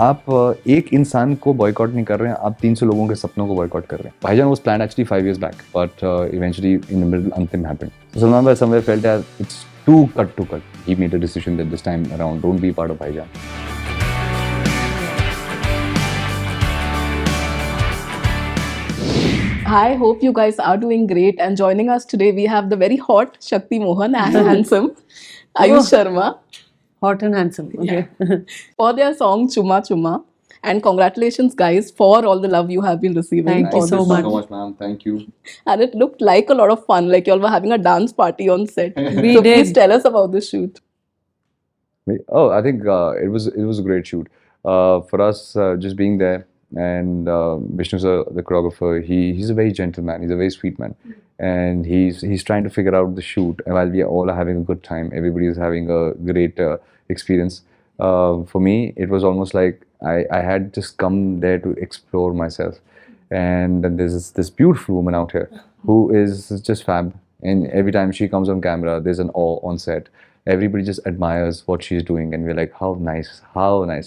आप एक इंसान को बॉयकॉट नहीं कर रहे हैं, आप 300 लोगों के सपनों को बॉयकॉट कर रहे हैं. Bhaijaan was planned actually 5 years back, but eventually in the middle Antim happened. So Salman Bhai somewhere felt that it's too cut to cut. He made a decision that this time around, don't be part of Bhaijaan. I hope you guys are doing great, and joining us today we have the very hot Shakti, Mohan, and handsome Aayush Sharma. Hot and handsome. Okay. For their song Chumma Chumma. And congratulations, guys, for all the love you have been receiving. Thank you so much. So much, ma'am. Thank you. And it looked like a lot of fun, like you all were having a dance party on set. We so did. please tell us about the shoot. Oh, I think it was a great shoot. For us, just being there, and Vishnu sir, the choreographer, he's a very gentle man. He's a very sweet man, and he's trying to figure out the shoot. And while we all are having a good time, everybody is having a great experience. For me, it was almost like I had just come there to explore myself, and then there's this beautiful woman out here who is just fab. And every time she comes on camera, there's an awe on set. Everybody just admires what she's doing, and we're like, how nice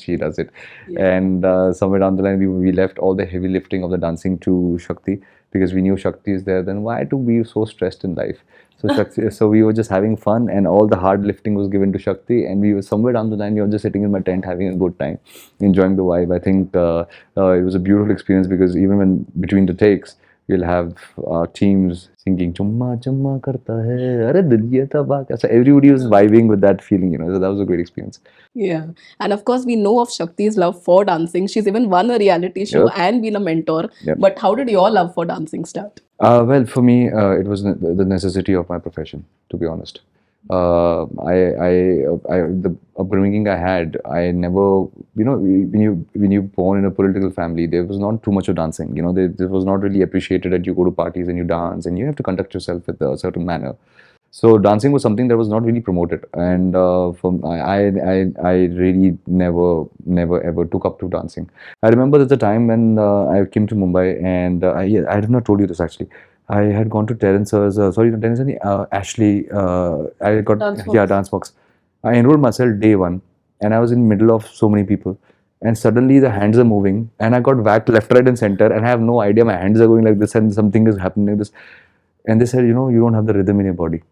she does it. Yeah. And somewhere down the line, we left all the heavy lifting of the dancing to Shakti, because we knew Shakti is there. Then why to be so stressed in life? So we were just having fun, and all the hard lifting was given to Shakti, and we were somewhere down the line, we were just sitting in my tent having a good time, enjoying the vibe. I think it was a beautiful experience, because even when between the takes, we'll have teams singing Chumma Chumma karta hai, are dil ye tabaa kaisa. Everybody was vibing with that feeling, so that was a great experience. Yeah, and of course we know of Shakti's love for dancing. She's even won a reality show and been a mentor. But how did your love for dancing start? Well, for me, it was the necessity of my profession, to be honest. The upbringing I had, I never, when you born in a political family, there was not too much of dancing. There was not really appreciated that you go to parties and you dance and you have to conduct yourself with a certain manner. So dancing was something that was not really promoted, and I really never ever took up to dancing. I remember there's a time when I came to Mumbai, and I have not told you this actually. I had gone to Ashley. I got dance box. I enrolled myself day one, and I was in the middle of so many people, and suddenly the hands are moving, and I got whacked left, right, and center, and I have no idea. My hands are going like this, and something is happening like this. And they said, you don't have the rhythm in your body.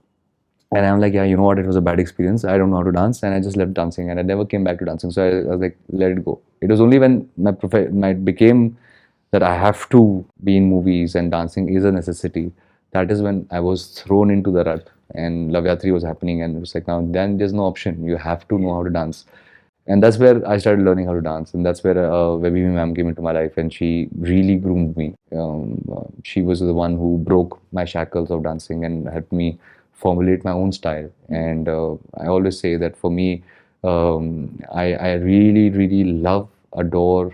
And I'm like, yeah, you know what? It was a bad experience. I don't know how to dance, and I just left dancing, and I never came back to dancing. So I was like, let it go. It was only when it became that I have to be in movies and dancing is a necessity. That is when I was thrown into the rut, and Lavyatri was happening, and it was like, now then there's no option. You have to know how to dance. And that's where I started learning how to dance, and that's where Baby ma'am came into my life, and she really groomed me. She was the one who broke my shackles of dancing and helped me formulate my own style. And I always say that for me, I really, really love, adore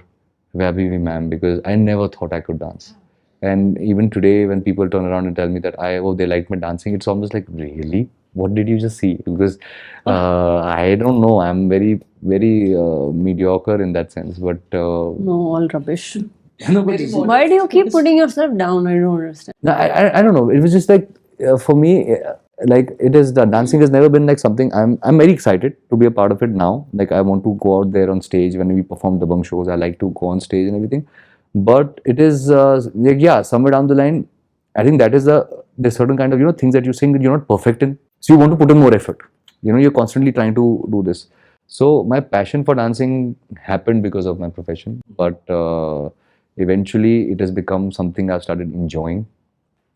Baby ma'am, because I never thought I could dance. And even today, when people turn around and tell me that they like my dancing, it's almost like, really? What did you just see? Because I don't know. I'm very, very mediocre in that sense. But no, all rubbish. Why do you keep putting yourself down? I don't understand. No, I don't know. It was just like for me, like it is. The dancing has never been like something. I'm very excited to be a part of it now. Like I want to go out there on stage when we perform the bunk shows. I like to go on stage and everything. But it is somewhere down the line, I think that is there's certain kind of things that you think that you're not perfect in. So you want to put in more effort. You're constantly trying to do this. So my passion for dancing happened because of my profession, but eventually it has become something I've started enjoying.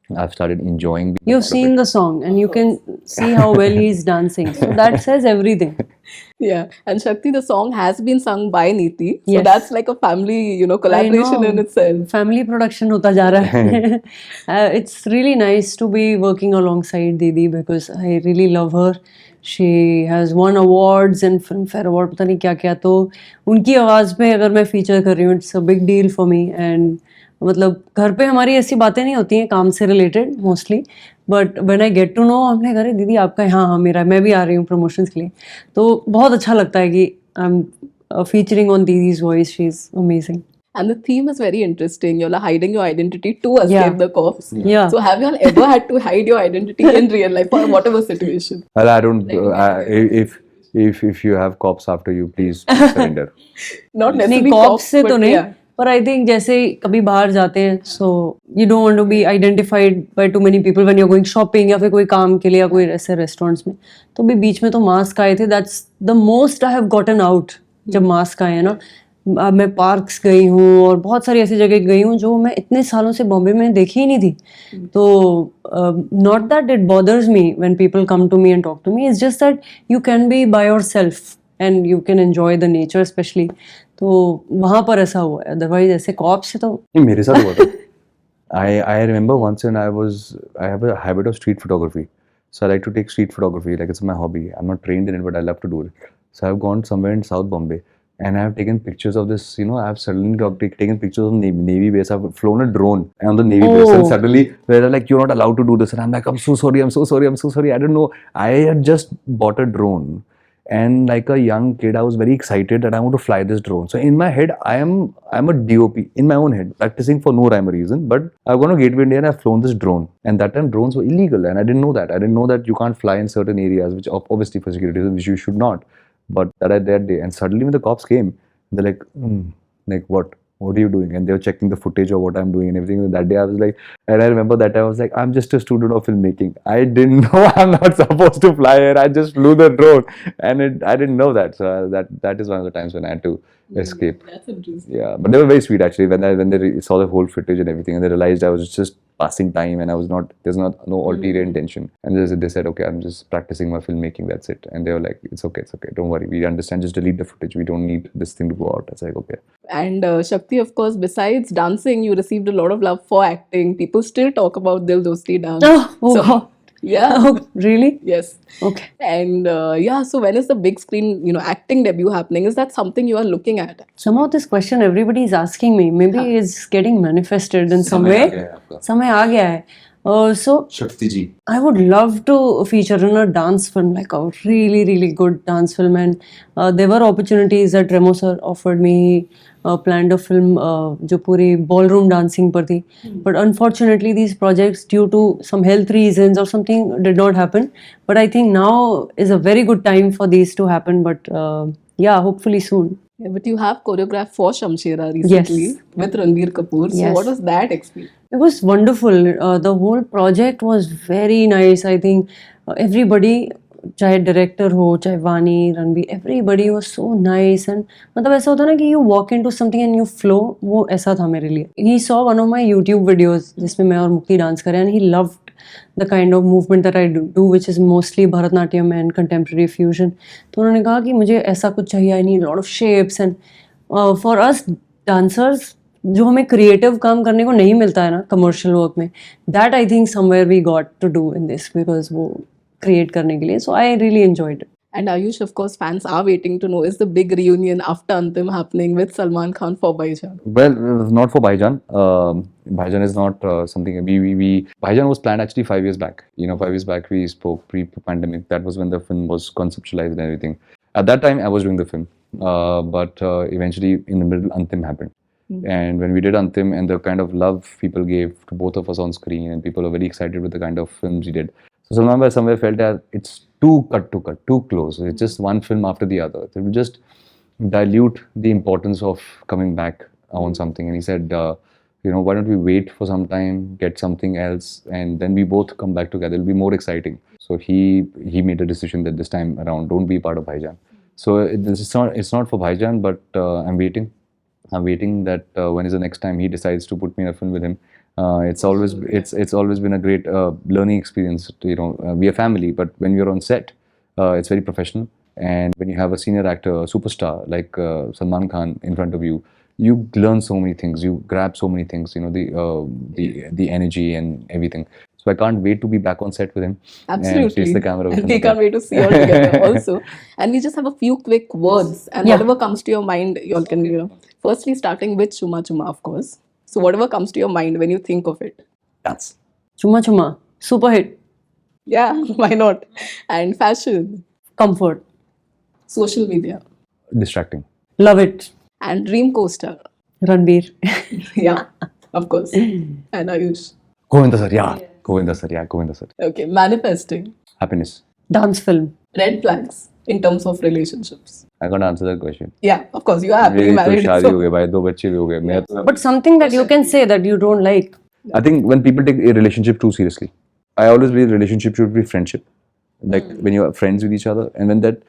You've seen the song, and you can see how well he's dancing. So that says everything. Yeah, and Shakti, the song has been sung by Neeti. So that's like a family, collaboration in itself. Family production hota ja raha hai. It's really nice to be working alongside Didi, because I really love her. She has won awards and Filmfare Award, पता नहीं क्या क्या. तो उनकी आवाज़ पे अगर मैं feature कर रही हूँ, it's a big deal for me. And मतलब घर पे हमारी ऐसी बातें नहीं होती हैं काम से related mostly, but when I get to know हमने कहा दीदी आपका हाँ मेरा, मैं भी आ रही हूँ प्रमोशंस के लिए, तो बहुत अच्छा लगता है कि I am featuring on didis voice. She is amazing. And the theme is very interesting. You're hiding your identity to escape the cops. Yeah. So have you all ever had to hide your identity in real life for whatever situation? Well, I don't. if you have cops after you, please surrender. Not नहीं necessarily cops से but तो नहीं yeah. पर I think जैसे कभी बाहर जाते हैं so you don't want to be identified by too many people when you are going shopping या फिर कोई काम के लिए या कोई ऐसे रेस्टोरेंट्स में तो भी बीच में तो मास्क आए थे that's the most I have gotten out जब मास्क आए हैं ना मैं पार्क्स गई हूँ और बहुत सारी ऐसी जगह गई हूँ जो मैं इतने सालों से बॉम्बे में देखी ही नहीं थी तो not that it bothers me when people come to me and talk to me it's just that you can be by yourself and you can enjoy the nature specially तो वहां पर ऐसा हुआ है अदरवाइज ऐसे कॉप से तो नहीं, मेरे साथ हुआ था. I remember once when I have a habit of street photography. So I like to take street photography, like it's my hobby. I'm not trained in it, but I love to do it. So I've gone somewhere in South Bombay and I've taken pictures of this, I've suddenly taken pictures of Navy base. I've flown a drone on the Navy base and suddenly they're like, you're not allowed to do this. And I'm like, I'm so sorry. I don't know. I had just bought a drone. And like a young kid, I was very excited that I want to fly this drone. So in my head, I'm a DOP in my own head, practicing for no rhyme or reason. But I've gone to Gateway India and I've flown this drone. And that time drones were illegal, and I didn't know that. I didn't know that you can't fly in certain areas, which obviously for security reasons which you should not. But that day, and suddenly when the cops came, they're like, like what? What are you doing? And they were checking the footage of what I'm doing and everything. And that day I was like, and I remember that I was like, I'm just a student of filmmaking. I didn't know I'm not supposed to fly here. I just flew the drone, and I didn't know that. So that is one of the times when I had to escape. That's interesting. Yeah, but they were very sweet actually when they saw the whole footage and everything, and they realized I was just passing time and I was not. There's no ulterior intention. And they said, okay, I'm just practicing my filmmaking. That's it. And they were like, it's okay. Don't worry. We understand. Just delete the footage. We don't need this thing to go out. I was like, okay. And Shakti, of course, besides dancing, you received a lot of love for acting. People still talk about Dil Dosti dance. oh So, God. yeah. Oh, really Yes. okay And yeah, so when is the big screen, acting debut happening? Is that something you are looking at? somehow this question everybody is asking me maybe it's getting manifested in some way समय आ गया है so Shakti ji. I would love to feature in a dance film, like a really, really good dance film. And there were opportunities that Remo sir offered me. Planned a film जो पूरी ballroom dancing पर थी. But unfortunately, these projects, due to some health reasons or something, did not happen. But I think now is a very good time for these to happen. But yeah, hopefully soon. Yeah, but you have choreographed for Shamshera recently Yes. with Ranveer Kapoor. So Yes. what was that experience? It was wonderful. The whole project was very nice. I think everybody, चाहे director हो, चाहे वानी, Ranbir, everybody was so nice. And मतलब ऐसा होता है ना कि you walk into something and you flow. वो ऐसा था मेरे लिए. He saw one of my YouTube videos जिसमें मैं और मुक्ति डांस करें, and he loved the kind of movement that I do, which is mostly Bharatnatyam and contemporary fusion. तो उन्होंने कहा कि मुझे ऐसा कुछ चाहिए. I need a lot of shapes. And for us dancers, जो हमें क्रिएटिव काम करने को नहीं मिलता है ना कमर्शियल वर्क में, that I think somewhere we got to do in this because वो क्रिएट करने के लिए. So I really enjoyed it. And Ayush, of course, fans are waiting to know, is the big reunion after Antim happening with Salman Khan for Bhaijaan? Well, not for Bhaijaan. Bhaijaan is not something we Bhaijaan was planned actually 5 years back. 5 years back we spoke pre-pandemic. That was when the film was conceptualized and everything. At that time I was doing the film, but eventually in the middle Antim happened. And when we did Antim and the kind of love people gave to both of us on screen, and people are very excited with the kind of films we did. So Salman Bhai somewhere felt that it's too close. It's just one film after the other. It will just dilute the importance of coming back on something. And he said, why don't we wait for some time, get something else, and then we both come back together. It'll be more exciting. So he made a decision that this time around, don't be part of Bhaijaan. So it's not for Bhaijaan, but I'm waiting. That when is the next time he decides to put me in a film with him. It's always been a great learning experience. We are family, but when we are on set, it's very professional. And when you have a senior actor, a superstar like Salman Khan in front of you, you learn so many things. You grab so many things. The energy and everything. So I can't wait to be back on set with him. Absolutely. And face the camera with And him. we can't wait to see you all together also. And we just have a few quick words, and whatever comes to your mind, you all can, firstly starting with Chumma Chumma, of course. So whatever comes to your mind when you think of it. Dance. Chumma Chumma, super hit. Yeah, why not? And fashion. Comfort. Social media. Distracting. Love it. And dream coaster. Ranbir. Yeah, of course. And Ayush. Govinda sir, yeah. Govinda sir. Okay, manifesting. Happiness. Dance film. Red flags. in terms of relationships? I can't answer that question. Yeah, of course, you are happily मेरी तो married. शादी So, हो गई भाई, 2 बच्चे भी हो गए. मैं तो But something that you can say that you don't like. I think when people take a relationship too seriously, I always believe relationship should be friendship. Like when you are friends with each other, and when that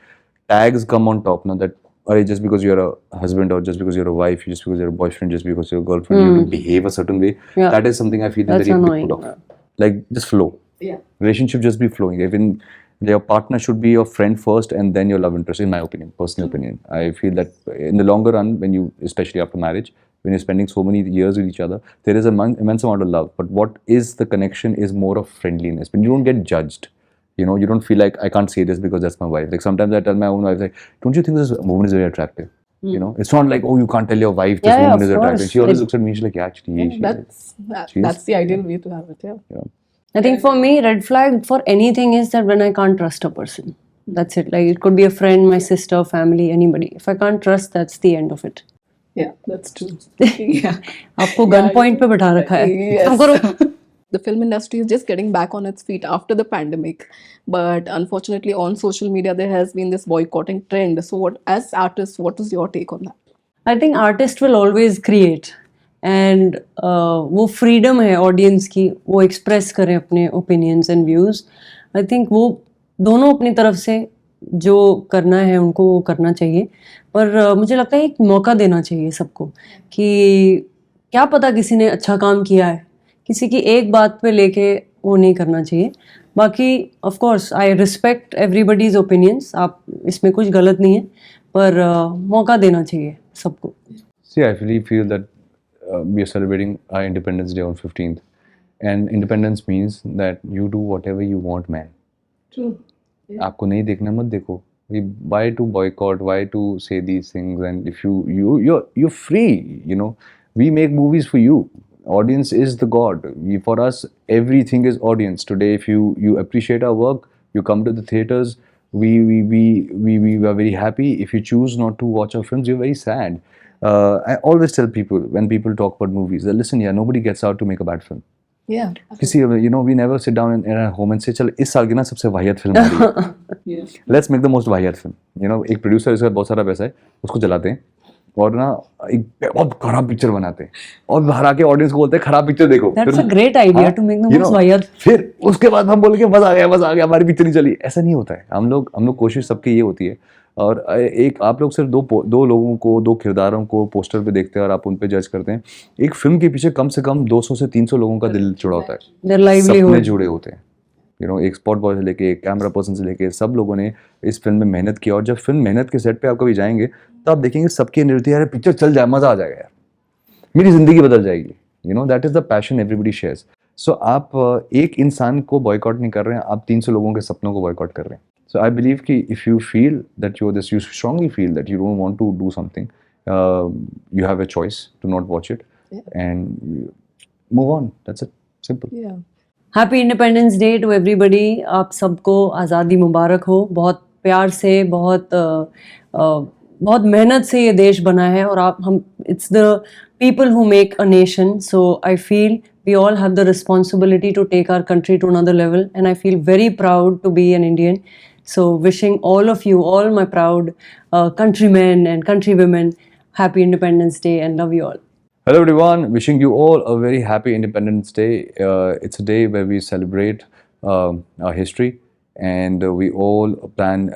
tags come on top, now that or just because you're a husband or just because you're a wife, just because you're a boyfriend, just because you're a girlfriend, you have to behave a certain way. Yeah. That is something I feel That's very annoying. put off. Like just flow. yeah. Relationship just be flowing. Even your partner should be your friend first, and then your love interest. In my opinion, personal opinion, I feel that in the longer run, when you, especially after marriage, when you're spending so many years with each other, there is an immense amount of love. But what is the connection is more of friendliness. When you don't get judged, you know, you don't feel like I can't say this because that's my wife. Like sometimes I tell my own wife, like, don't you think this woman is very attractive? You know, it's not like, oh, you can't tell your wife this Yeah, woman of is attractive. course. She always Like- looks at me, she's like, yeah, actually, yeah, she is. That's the ideal way to have it. Yeah. I think for me, red flag for anything is that when I can't trust a person. That's it. Like it could be a friend, my sister, family, anybody. If I can't trust, that's the end of it. Yeah, that's true. Yeah. आपको gun point पे बैठा रखा है. Yes. काम करो. The film industry is just getting back on its feet after the pandemic, but unfortunately on social media there has been this boycotting trend. So what, as artists, what is your take on that? I think artist will always create and वो freedom है audience की, वो express करें अपने opinions and views. I think वो दोनों अपनी तरफ से जो करना है उनको वो करना चाहिए, पर मुझे लगता है एक मौका देना चाहिए सबको कि क्या पता किसी ने अच्छा काम किया है, किसी की एक बात पे लेके वो नहीं करना चाहिए. बाकी of course I respect everybody's opinions, आप इसमें कुछ गलत नहीं है, पर मौका देना चाहिए सबको. See, I really feel that we are celebrating our Independence Day on 15th. And independence means that you do whatever you want, man. True. आपको नहीं देखना मत देखो. Why to boycott? Why to say these things? And if you're free, you know. We make movies for you. Audience is the god. For us, everything is audience. Today, if you appreciate our work, you come to the theaters. We are very happy. If you choose not to watch our films, you're very sad. I always tell people when people talk about movies that listen, yeah, nobody gets out to make a bad film. Yeah. किसी, you know, we never sit down in our home and say, चल इस साल की ना सबसे वाहियात film आ रही है. Yes. Let's make the most वाहियात film. You know, एक प्रोड्यूसर इसका बहुत सारा पैसा है, उसको चलाते हैं और ना एक बहुत खराब पिक्चर बनाते हैं और बाहर आके ऑडियंस को बोलते हैं खराब पिक्चर देखो. That's a great idea to make the you most know, वाहियात. फिर उसके बाद हम बोल के मजा आ गया हमारी पिक्चर नहीं चली. ऐसा नहीं होता है. हम लोग कोशिश सबकी ये होती है. और एक आप लोग सिर्फ दो लोगों को, दो किरदारों को पोस्टर पे देखते हैं और आप उन पे जज करते हैं. एक फिल्म के पीछे कम से कम 200 से 300 लोगों का दिल जुड़ा होता है. Their livelihood. सपने जुड़े होते हैं. You know, एक स्पॉट बॉय से लेके एक कैमरा पर्सन से लेके सब लोगों ने इस फिल्म में मेहनत की. और जब फिल्म मेहनत के सेट पे आप कभी जाएंगे तो आप देखेंगे सबकी एनर्जी, यार पिक्चर चल जाए, मजा आ जाएगा यार, मेरी जिंदगी बदल जाएगी. You know, that is the passion everybody shares. So आप एक इंसान को बॉयकॉट नहीं कर रहे हैं, आप 300 लोगों के सपनों को बॉयकॉट कर रहे हैं. So I believe कि if you feel that you strongly feel that you don't want to do something, you have a choice to not watch it and move on. That's it. Simple. Yeah. Happy independence day to everybody. आप सबको आज़ादी मुबारक हो. बहुत प्यार से, बहुत मेहनत से ये देश बना है और it's the people who make a nation. So I feel we all have the responsibility to take our country to another level, and I feel very proud to be an Indian. So wishing all of you, all my proud countrymen and countrywomen, happy Independence Day and love you all. Hello everyone, wishing you all a very happy Independence Day. It's a day where we celebrate our history, and we all plan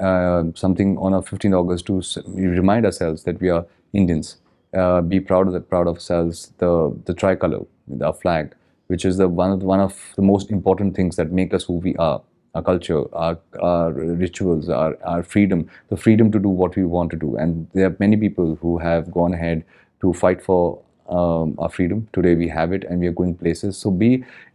something on our 15th August to remind ourselves that we are Indians. Be proud of ourselves. The tricolor, our flag, which is one of the most important things that make us who we are. Our culture, our rituals, our freedom, the freedom to do what we want to do. And there are many people who have gone ahead to fight for our freedom. Today we have it and we are going places. So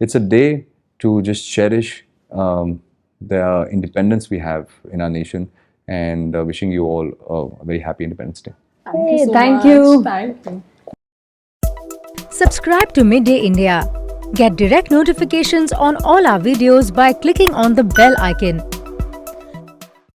it's a day to just cherish the independence we have in our nation, and wishing you all a very happy Independence Day. Thank you so Thank much. you. Thank you. Subscribe to Midday India. Get direct notifications on all our videos by clicking on the bell icon.